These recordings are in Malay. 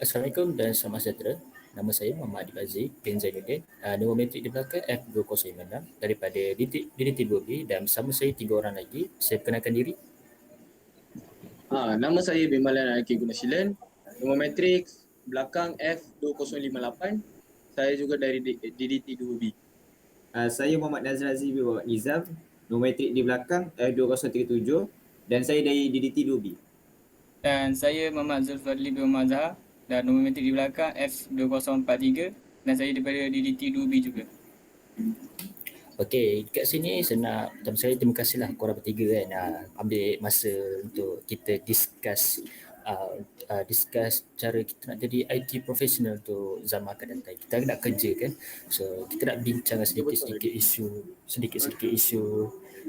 Assalamualaikum dan selamat sejahtera. Nama saya Muhammad Adib Aziz bin Zainuddin. Nombor metrik di belakang F2056 daripada DDT2B dan bersama saya 3 orang lagi. Saya perkenalkan diri. Nama saya Bimalan Alki Gunasilan. Nombor matrik belakang F2058. Saya juga dari DDT2B. Saya Muhammad Nazir Aziz bin Muhammad Nizam. Nombor matrik di belakang F2037 dan saya dari DDT2B. Dan saya Muhammad Zulfadli bin Muhammad Zahar dan nombor matrik di belakang F2043 dan saya daripada DDT2B juga. Okey, dekat sini saya nak pertama sekali terima kasihlah korang bertiga kan ambil masa untuk kita discuss cara kita nak jadi IT professional untuk zaman akan datang. Kita nak kerja kan. So kita nak bincang sedikit-sedikit isu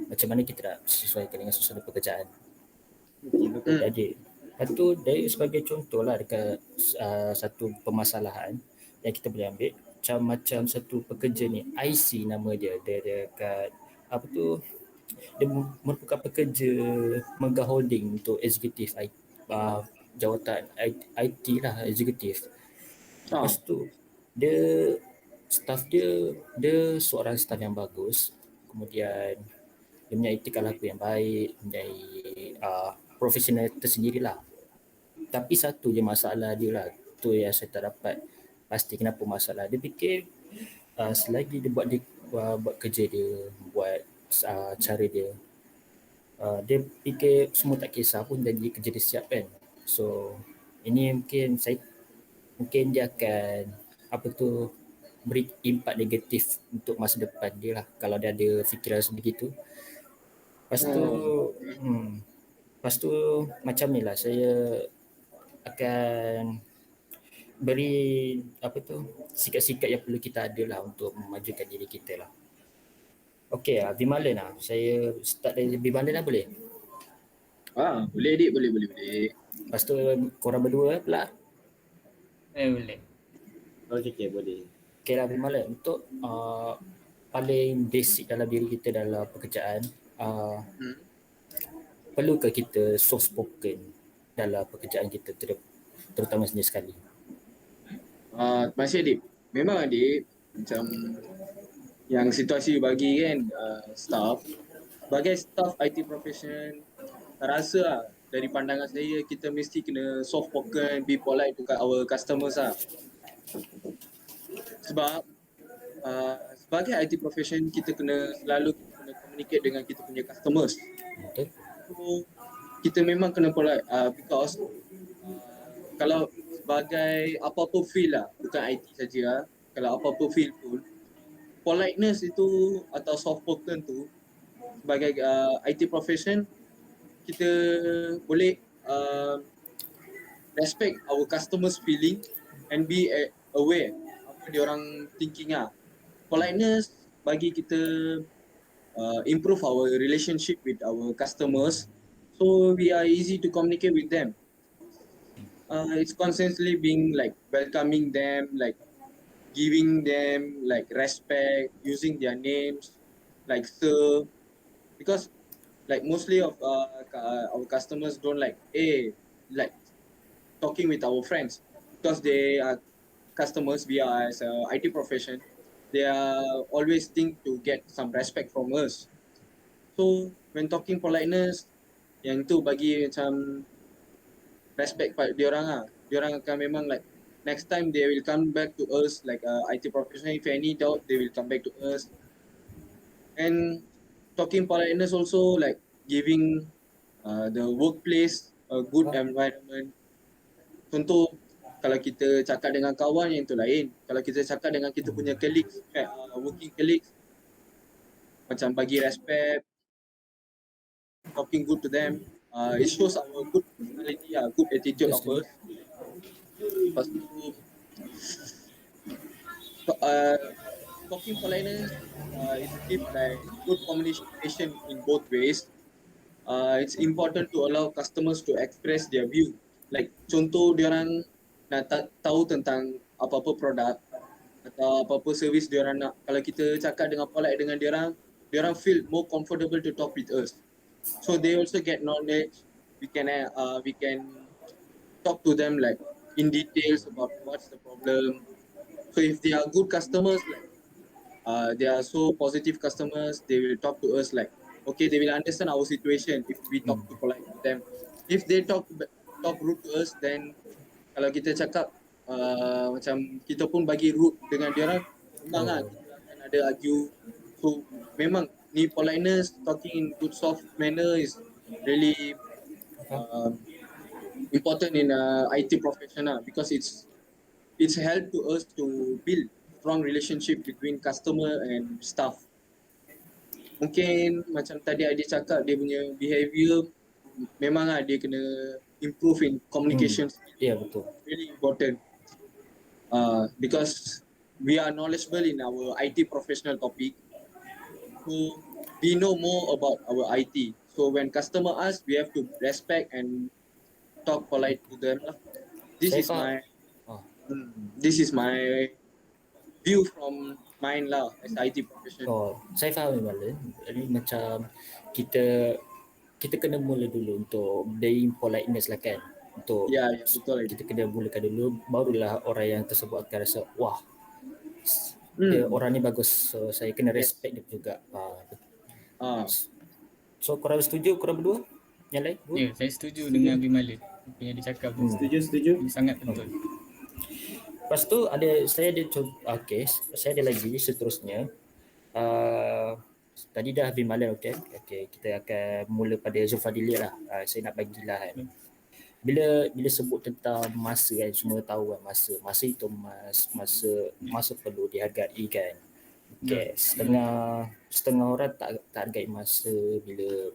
macam mana kita nak sesuaikan dengan suasana pekerjaan. Jadi lepas tu dari sebagai contoh lah dekat satu permasalahan yang kita boleh ambil macam satu pekerja ni IC nama dia dekat apa tu, dia merupakan pekerja megah holding untuk eksekutif jawatan IT lah, eksekutif. Lepas tu dia seorang staff yang bagus, kemudian dia punya etika laku yang baik, mempunyai profesional tersendirilah. Tapi satu je masalah dia lah, tu yang saya tak dapat pasti kenapa masalah. Dia fikir selagi dia buat kerja dia, buat cara dia, dia fikir semua tak kisah pun jadi kerja dia siap kan. So ini mungkin dia akan beri impak negatif untuk masa depan dia lah kalau dia ada fikiran sebegitu. Lepas tu macam ni lah saya akan beri sikap-sikap yang perlu kita ada lah untuk memajukan diri kita lah. Okey, Bimalan lah. Saya start dari Bimalan lah boleh? Boleh Dik, boleh. Lepas tu korang berdua pula? Boleh. Okey, boleh. Okey lah Bimalan, untuk paling basic dalam diri kita dalam pekerjaan, perlukah kita soft spoken dalam pekerjaan kita terutama sendiri sekali? Terima kasih Dik. Memang Dik, macam yang situasi bagi kan staff, sebagai staff IT professional, saya rasa lah, dari pandangan saya kita mesti kena soft spoken, be polite to our customers lah. Sebab sebagai IT professional kita selalu communicate dengan kita punya customers. Okay. So kita memang kena polite because kalau sebagai apa-apa field lah, bukan IT saja lah, kalau apa-apa field pun, politeness itu atau soft spoken tu sebagai IT profession, kita boleh respect our customers feeling and be aware apa dia orang thinking lah. Politeness bagi kita improve our relationship with our customers, so we are easy to communicate with them. It's constantly being like welcoming them, like giving them like respect, using their names like sir, because like mostly of our customers don't like talking with our friends because they are customers. We are as a IT profession, they are always think to get some respect from us. So when talking politeness, yang tu bagi macam respect pada diorang lah. Diorang akan memang like next time they will come back to us like IT professional. If any doubt, they will come back to us. And talking politeness also like giving the workplace a good environment. Contoh, kalau kita cakap dengan kawan yang tu lain. Kalau kita cakap dengan kita punya colleagues, working colleagues, macam bagi respect, talking good to them. It shows our good personality, good attitude of us. Lepas tu, talking politeness, it gives like good communication in both ways. It's important to allow customers to express their view. Like contoh diorang nak tahu tentang apa-apa produk atau apa-apa service diorang nak. Kalau kita cakap dengan polite dengan diorang feel more comfortable to talk with us. So they also get knowledge. We can talk to them like in details about what's the problem. So if they are good customers, like they are so positive customers, they will talk to us like, okay, they will understand our situation if we talk too polite to them. If they talk rude to us, then kalau kita cakap macam kita pun bagi rude dengan dia orang, memang lah Oh, kita akan ada argue. So memang ni politeness, talking in good soft manner is really um, important in IT professional because it's help to us to build strong relationship between customer and staff. Mungkin macam tadi Adi cakap dia punya behavior memang lah dia kena improve in communication skill. ya betul. Really important because we are knowledgeable in our IT professional topic. So we know more about our IT. So when customer ask, we have to respect and talk polite to them lah. This Saya is faham. my Oh, this is my view from mine lah as IT professional. saya faham Malan. Jadi macam kita kita kena mula dulu untuk being politeness lah kan. Untuk Ya, ya betul lagi. kita kena mulakan dulu, barulah orang yang tersebut akan rasa wah dia orang ni bagus, so saya kena respect dia juga. So korang setuju korang berdua? Yang lain? Ya, saya setuju dengan Bimalan. Apa yang dia cakap tu. Setuju. Ini sangat betul. Lepas tu saya ada okey, saya ada lagi seterusnya. Tadi dah Bimalan okey. Kita akan mula pada Zulfadli lah. Saya nak bagilah kan. Bila sebut tentang masa kan, semua tahu kan masa itu masa perlu dihargai kan. Okay, setengah orang tak hargai masa. Bila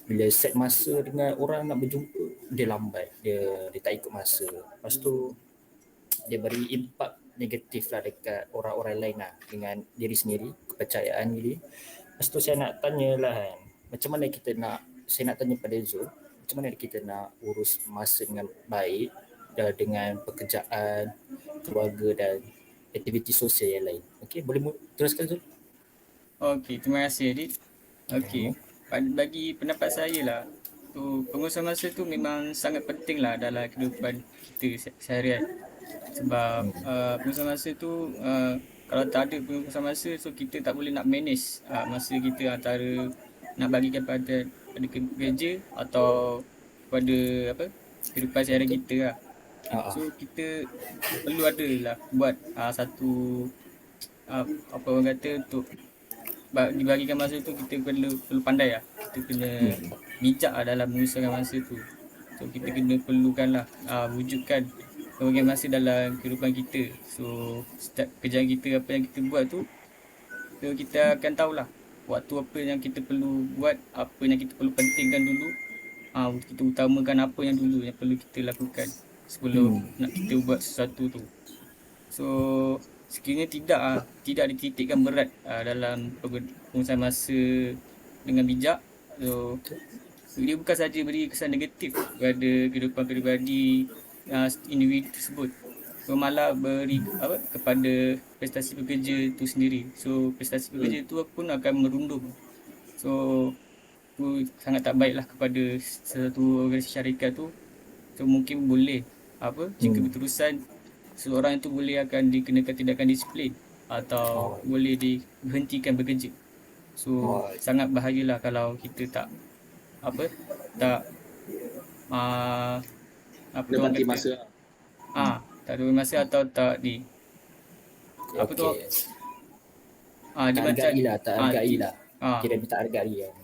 bila set masa dengan orang nak berjumpa, dia lambat, dia tak ikut masa. Lepas tu dia beri impak negatif lah dekat orang-orang lain lah dengan diri sendiri, kepercayaan diri. Lepas tu saya nak tanya lah kan, macam mana saya nak tanya pada Zul, macam mana kita nak urus masa dengan baik dengan pekerjaan, keluarga dan aktiviti sosial yang lain. Okey, boleh teruskan Zul? Okey, terima kasih Adit. Okey, bagi pendapat saya lah, pengurusan masa tu memang sangat penting lah dalam kehidupan kita seharian. Sebab pengurusan masa tu kalau tak ada pengurusan masa, so kita tak boleh nak manage masa kita antara nak bagikan pada kerja atau pada kehidupan seharian kita lah. So kita perlu ada lah buat satu apa orang kata, untuk dibagikan masa tu kita perlu pandai lah. Kita kena bijak lah dalam menggunakan masa tu. So kita kena perlukan lah wujudkan berbagai masa dalam kehidupan kita. So setiap kerjaan kita, apa yang kita buat tu, so kita akan tahulah waktu apa yang kita perlu buat, apa yang kita perlu pentingkan dulu. Kita utamakan apa yang dulu yang perlu kita lakukan sebelum nak kita buat sesuatu tu. So sekiranya tidak dititikkan berat dalam pengurusan masa dengan bijak, so dia bukan saja beri kesan negatif kepada kehidupan peribadi individu tersebut, so malah beri kepada prestasi pekerja itu sendiri. So prestasi pekerja itu pun akan merundum. So itu sangat tak baiklah kepada satu organisasi syarikat tu. So mungkin boleh jika berterusan, seorang itu boleh akan dikenakan tindakan disiplin atau boleh dihentikan bekerja. So sangat bahayalah kalau kita tak Dapati masa. Tak ada masa atau tak di apa tu? Tak hargai lah. Kira dia tak hargai kan.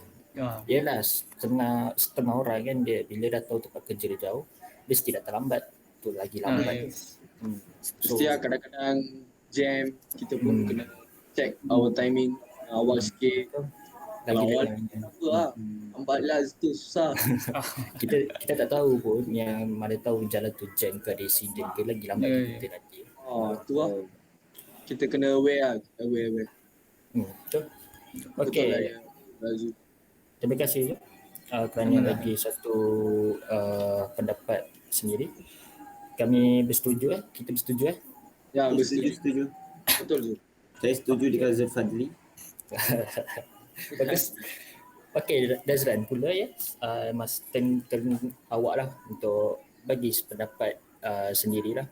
Yalah, setengah orang kan, dia bila dah tahu tempat kerja dia jauh, dia mesti datang lambat. Tu lagi lambat. Mesti kadang-kadang jam, kita pun kena check our timing awal sikit. Lagi awal apa lah, lambatlah tu susah. kita tak tahu pun yang mana tahu jalan tu jam ke ada accident ke, lagi lambat kita nanti. Tu lah. Kita kena aware. Betul. Okey. Terima kasih kerana bagi satu pendapat sendiri. Kami bersetuju kita bersetuju Ya, Setuju. Betul tu. Saya setuju dengan Zulfadli. Bagus. Okey, Dazran pula ya. Mas turn awak lah untuk bagi pendapat sendirilah.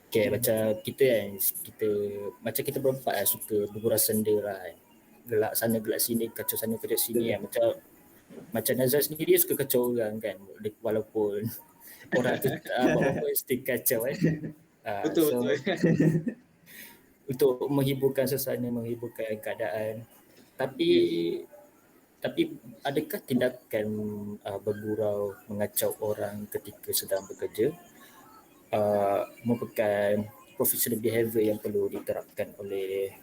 Okay, macam kita kan, kita berempat suka bergurau senda lah kan. Gelak sana gelak sini, kacau sana kacau sini kan. Macam Nazar sendiri dia suka kacau orang kan, walaupun orang tu buat apa still kacau kan. Betul, So betul. untuk menghiburkan suasana, menghiburkan keadaan. Tapi adakah tindakan bergurau, mengacau orang ketika sedang bekerja merupakan professional behaviour yang perlu diterapkan oleh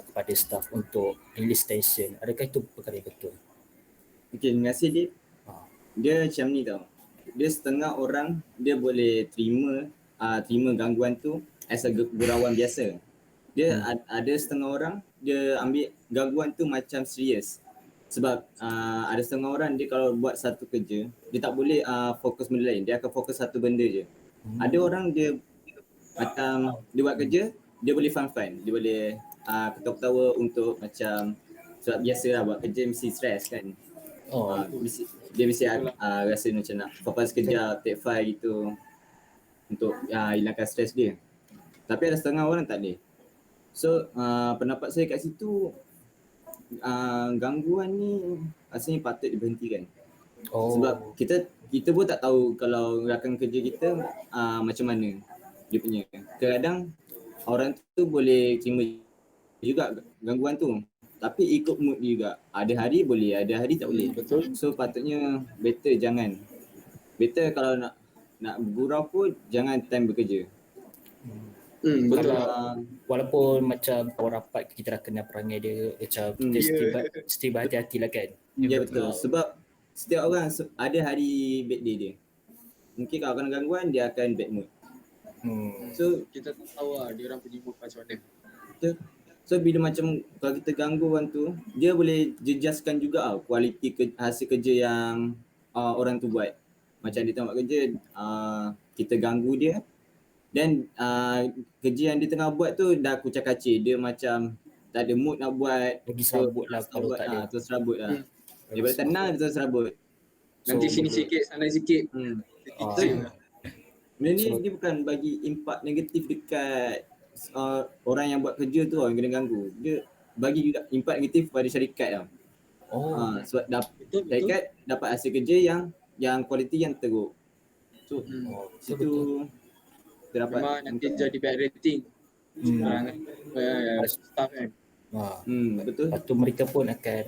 kepada staff untuk release tension? Adakah itu perkara yang betul? Okay, terima kasih Dip. Ah. Dia macam ni tau. Dia setengah orang dia boleh terima gangguan tu as a gurauan biasa. Dia ada setengah orang dia ambil gangguan tu macam serius. Sebab ada setengah orang dia kalau buat satu kerja, dia tak boleh fokus benda lain. Dia akan fokus satu benda je. Ada orang dia macam dia buat kerja, dia boleh fun-fun. Dia boleh ketawa-ketawa untuk macam sebab biasalah buat kerja mesti stress kan. Dia mesti rasa macam nak fokus sekejap, take 5 gitu untuk hilangkan stres dia. Tapi ada setengah orang tak boleh. So pendapat saya kat situ gangguan ni rasanya patut diberhentikan. Sebab kita pun tak tahu kalau rakan kerja kita macam mana dia punya. Kadang orang tu boleh terima juga gangguan tu, tapi ikut mood juga. Ada hari boleh, ada hari tak boleh. Betul. So patutnya better jangan. Better kalau nak bergurau pun jangan time bekerja. Betul. Walaupun macam kawan rapat kita dah kenal perangai dia, macam kita still berhati-hati lah kan. Ya betul. Sebab setiap orang ada hari bad day dia. Mungkin kalau kena gangguan dia akan bad mood. So Kita tak tahu lah dia orang punya mood macam mana. So bila macam kalau kita ganggu orang tu, dia boleh jejaskan juga kualiti hasil kerja yang orang tu buat. Macam dia tengok kerja, kita ganggu dia dan kerja yang dia tengah buat tu dah kucak-kacir. Dia macam tak ada mood nak buat. Lagi serabut lah kalau tak ada. Terus serabut lah. Daripada tenang dia terus serabut. Nanti sini sikit, sana sikit. Benda ni dia bukan bagi impak negatif dekat orang yang buat kerja tu yang kena ganggu. Dia bagi juga impak negatif pada syarikat tau. Sebab syarikat dapat hasil kerja yang kualiti yang teruk. So situ terdapat memang nanti jadi bad rating. Staff kan. Betul. Lepas tu mereka pun akan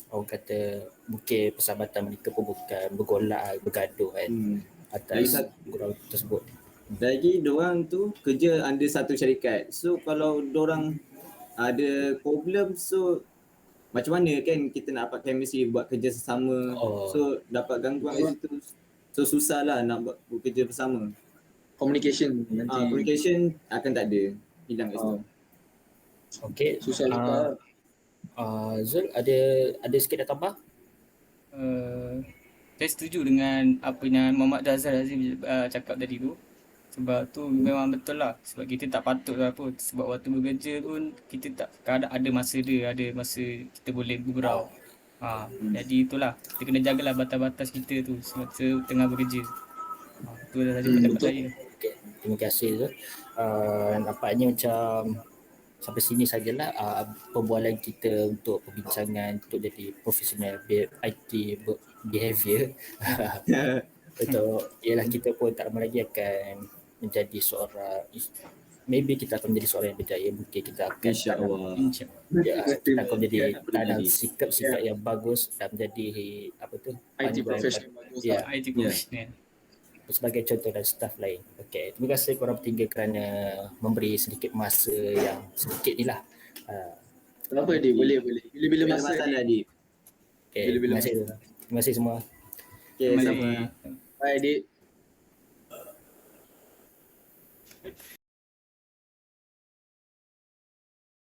orang kata mungkin persahabatan mereka pun bukan bergolak, bergaduh kan atas gurau tersebut. Lagi diorang tu kerja under satu syarikat. So kalau diorang ada problem, so macam mana kan kita nak dapat chemistry buat kerja sesama. So dapat gangguan kat situ. So susah lah nak buat kerja bersama. Communication nanti. Communication akan tak ada. Hilang kat situ. Okay. Susah juga. Zul ada sikit nak tambah? Saya setuju dengan apa yang Muhammad Nazar Azim cakap tadi tu. Sebab tu memang betul lah. Sebab kita tak patut lah pun. Sebab waktu bekerja pun kita tak kadang ada masa kita boleh bergurau. Jadi itulah, kita kena jagalah batas-batas kita tu semasa tengah bekerja. Itu dah saja pendapat saya. Okay. Terima kasih Zul. Nampaknya macam sampai sini sajalah perbualan kita untuk perbincangan untuk jadi profesional IT behavior. Betul. Ialah kita pun tak lama lagi akan menjadi seorang, maybe kita akan menjadi seorang yang berjaya. Mungkin kita akan InsyaAllah. kita akan menjadi tanam sikap-sikap yang bagus dan menjadi IT professional bagus. IT professional. Sebagai contoh dan staff lain. Okay, terima kasih korang bertiga kerana memberi sedikit masa yang sedikit ni lah. Kenapa Adi? Boleh. Bila-bila masa masalah Adi. Okay, terima kasih semua. Okay, sama. Bye Adi.